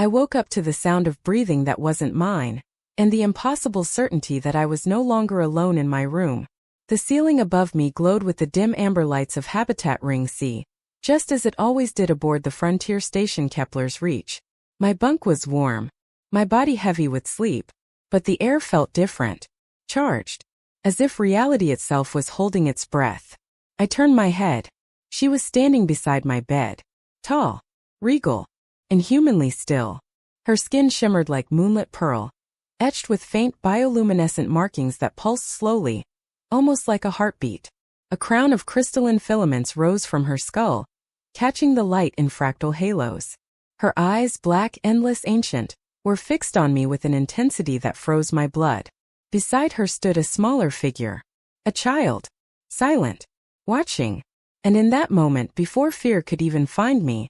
I woke up to the sound of breathing that wasn't mine, and the impossible certainty that I was no longer alone in my room. The ceiling above me glowed with the dim amber lights of Habitat Ring C, just as it always did aboard the Frontier Station Kepler's Reach. My bunk was warm, my body heavy with sleep, but the air felt different, charged, as if reality itself was holding its breath. I turned my head. She was standing beside my bed, tall, regal, inhumanly still. Her skin shimmered like moonlit pearl, etched with faint bioluminescent markings that pulsed slowly, almost like a heartbeat. A crown of crystalline filaments rose from her skull, catching the light in fractal halos. Her eyes, black, endless, ancient, were fixed on me with an intensity that froze my blood. Beside her stood a smaller figure, a child, silent, watching. And in that moment, before fear could even find me,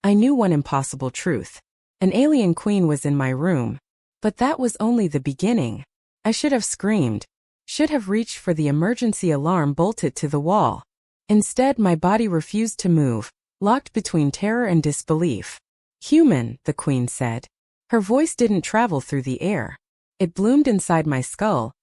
I knew one impossible truth. An alien queen was in my room. But that was only the beginning. I should have screamed, should have reached for the emergency alarm bolted to the wall. Instead, my body refused to move, locked between terror and disbelief. "Human," the queen said. Her voice didn't travel through the air. It bloomed inside my skull,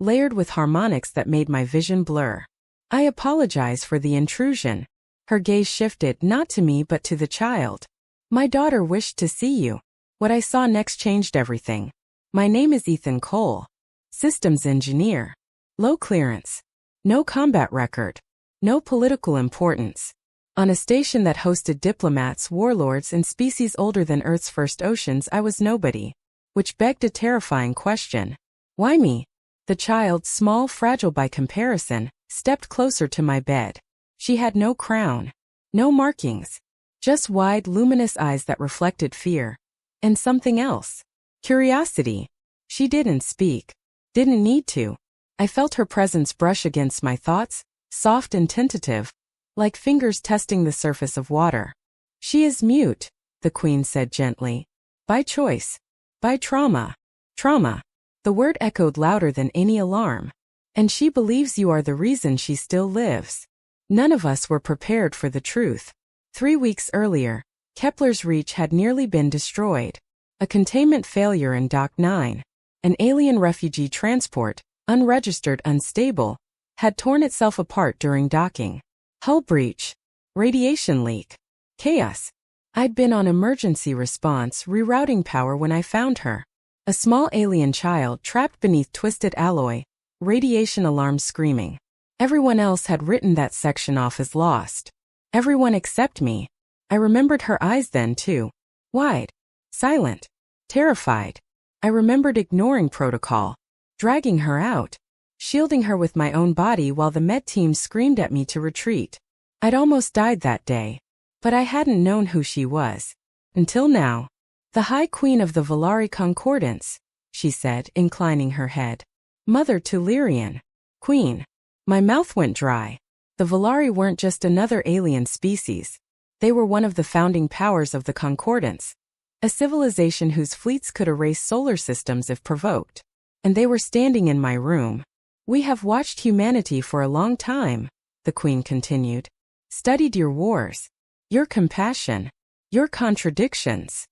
layered with harmonics that made my vision blur. "I apologize for the intrusion." Her gaze shifted, not to me but to the child. "My daughter wished to see you." What I saw next changed everything. "My name is Ethan Cole. Systems engineer. Low clearance. No combat record. No political importance. On a station that hosted diplomats, warlords, and species older than Earth's first oceans, I was nobody." Which begged a terrifying question. Why me? The child, small, fragile by comparison, stepped closer to my bed. She had no crown. No markings. Just wide, luminous eyes that reflected fear. And something else. Curiosity. She didn't speak. Didn't need to. I felt her presence brush against my thoughts, soft and tentative, like fingers testing the surface of water. "She is mute," the queen said gently. "By choice. By trauma." Trauma. The word echoed louder than any alarm. "And she believes you are the reason she still lives." None of us were prepared for the truth. 3 weeks earlier, Kepler's Reach had nearly been destroyed. A containment failure in Dock 9, an alien refugee transport, unregistered, unstable, had torn itself apart during docking. Hull breach. Radiation leak. Chaos. I'd been on emergency response rerouting power when I found her. A small alien child trapped beneath twisted alloy, radiation alarms screaming. Everyone else had written that section off as lost. Everyone except me. I remembered her eyes then too. Wide. Silent. Terrified. I remembered ignoring protocol. Dragging her out. Shielding her with my own body while the med team screamed at me to retreat. I'd almost died that day. But I hadn't known who she was. Until now. "The High Queen of the Valari Concordance," she said, inclining her head. "Mother to Lyrian. Queen." My mouth went dry. The Valari weren't just another alien species. They were one of the founding powers of the Concordance. A civilization whose fleets could erase solar systems if provoked. And they were standing in my room. "We have watched humanity for a long time," the queen continued. "Studied your wars. Your compassion. Your contradictions."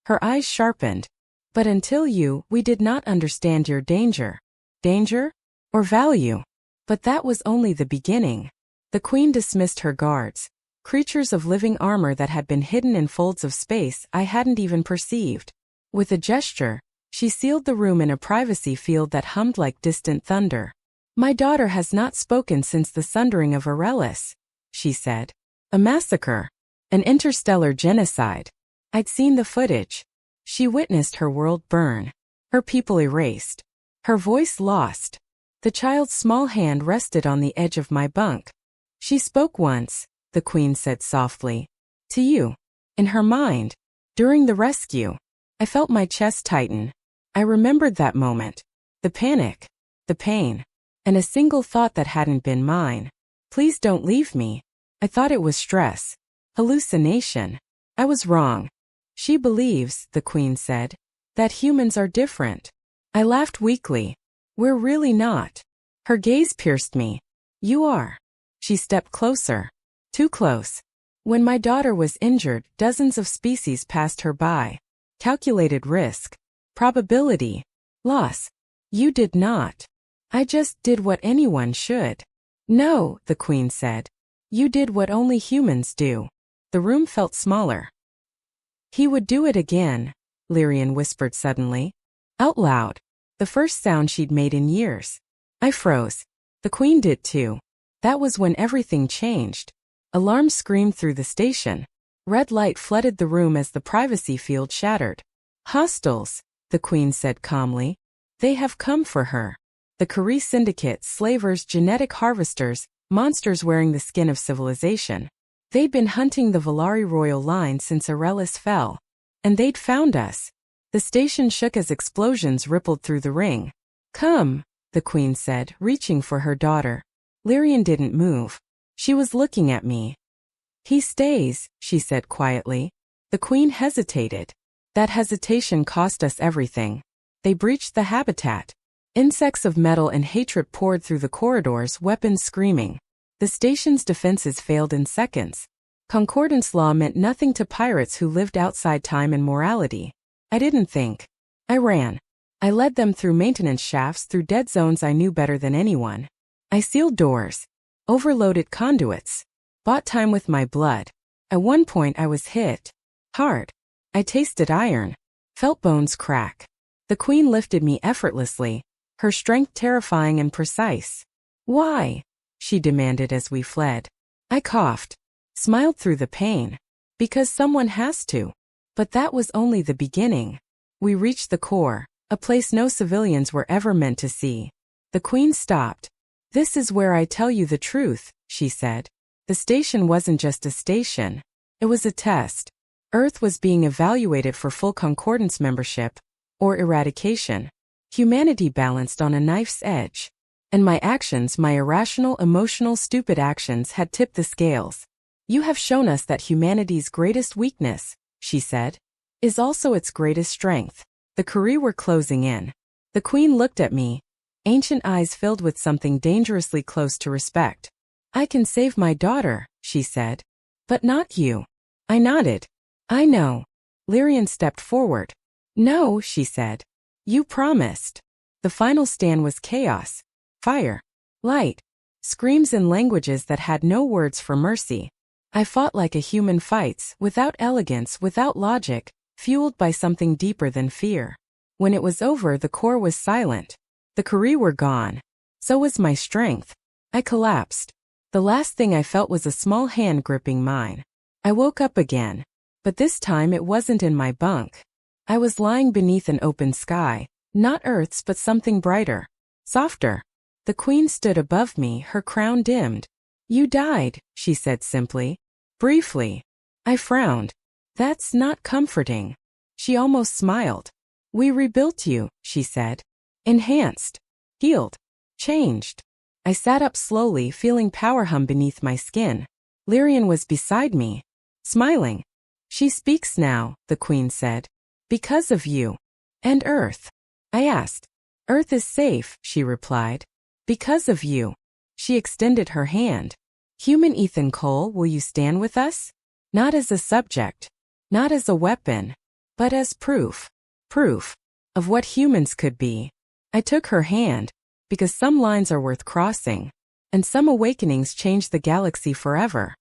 Her eyes sharpened. "But until you, we did not understand your danger. Danger? Or value." But that was only the beginning. The queen dismissed her guards. Creatures of living armor that had been hidden in folds of space I hadn't even perceived. With a gesture, she sealed the room in a privacy field that hummed like distant thunder. "My daughter has not spoken since the sundering of Aurelis," she said. "A massacre. An interstellar genocide. I'd seen the footage. She witnessed her world burn. Her people erased. Her voice lost." The child's small hand rested on the edge of my bunk. "She spoke once," the queen said softly. "To you. In her mind. During the rescue." I felt my chest tighten. I remembered that moment. The panic. The pain. And a single thought that hadn't been mine. "Please don't leave me." I thought it was stress. Hallucination. I was wrong. "She believes," the queen said, "that humans are different." I laughed weakly. "We're really not." Her gaze pierced me. "You are." She stepped closer. Too close. "When my daughter was injured, dozens of species passed her by. Calculated risk. Probability. Loss. You did not. I just did what anyone should. No, the Queen said. You did what only humans do. The room felt smaller. He would do it again, Lyrian whispered suddenly. Out loud. The first sound she'd made in years. I froze. The Queen did too. That was when everything changed. Alarms screamed through the station. Red light flooded the room as the privacy field shattered. Hostiles, the Queen said calmly. They have come for her. The Kari Syndicate, slavers, genetic harvesters, monsters wearing the skin of civilization. They'd been hunting the Valari royal line since Arelis fell. And they'd found us. The station shook as explosions rippled through the ring. Come, the Queen said, reaching for her daughter. Lyrian didn't move. She was looking at me. He stays, she said quietly. The Queen hesitated. That hesitation cost us everything. They breached the habitat. Insects of metal and hatred poured through the corridors, weapons screaming. The station's defenses failed in seconds. Concordance law meant nothing to pirates who lived outside time and morality. I didn't think. I ran. I led them through maintenance shafts, through dead zones I knew better than anyone. I sealed doors. Overloaded conduits. Bought time with my blood. At one point I was hit. Hard. I tasted iron. Felt bones crack. The Queen lifted me effortlessly, her strength terrifying and precise. Why? She demanded as we fled. I coughed. Smiled through the pain. Because someone has to. But that was only the beginning. We reached the core, a place no civilians were ever meant to see. The Queen stopped. This is where I tell you the truth, she said. The station wasn't just a station. It was a test. Earth was being evaluated for full concordance membership, or eradication. Humanity balanced on a knife's edge. And my actions, my irrational, emotional, stupid actions had tipped the scales. You have shown us that humanity's greatest weakness, she said, is also its greatest strength. The Kari were closing in. The Queen looked at me, ancient eyes filled with something dangerously close to respect. I can save my daughter, she said. But not you. I nodded. I know. Lyrian stepped forward. No, she said. You promised. The final stand was chaos. Fire. Light. Screams in languages that had no words for mercy. I fought like a human fights, without elegance, without logic, fueled by something deeper than fear. When it was over, the core was silent. The Kari were gone. So was my strength. I collapsed. The last thing I felt was a small hand gripping mine. I woke up again. But this time it wasn't in my bunk. I was lying beneath an open sky, not Earth's but something brighter, softer. The Queen stood above me, her crown dimmed. You died, she said simply. Briefly. I frowned. That's not comforting. She almost smiled. We rebuilt you, she said. Enhanced. Healed. Changed. I sat up slowly, feeling power hum beneath my skin. Lyrian was beside me, smiling. She speaks now, the Queen said. Because of you. And Earth. I asked. Earth is safe, she replied. Because of you. She extended her hand. Human Ethan Cole, will you stand with us? Not as a subject. Not as a weapon. But as proof. Proof. Of what humans could be. I took her hand. Because some lines are worth crossing. And some awakenings change the galaxy forever.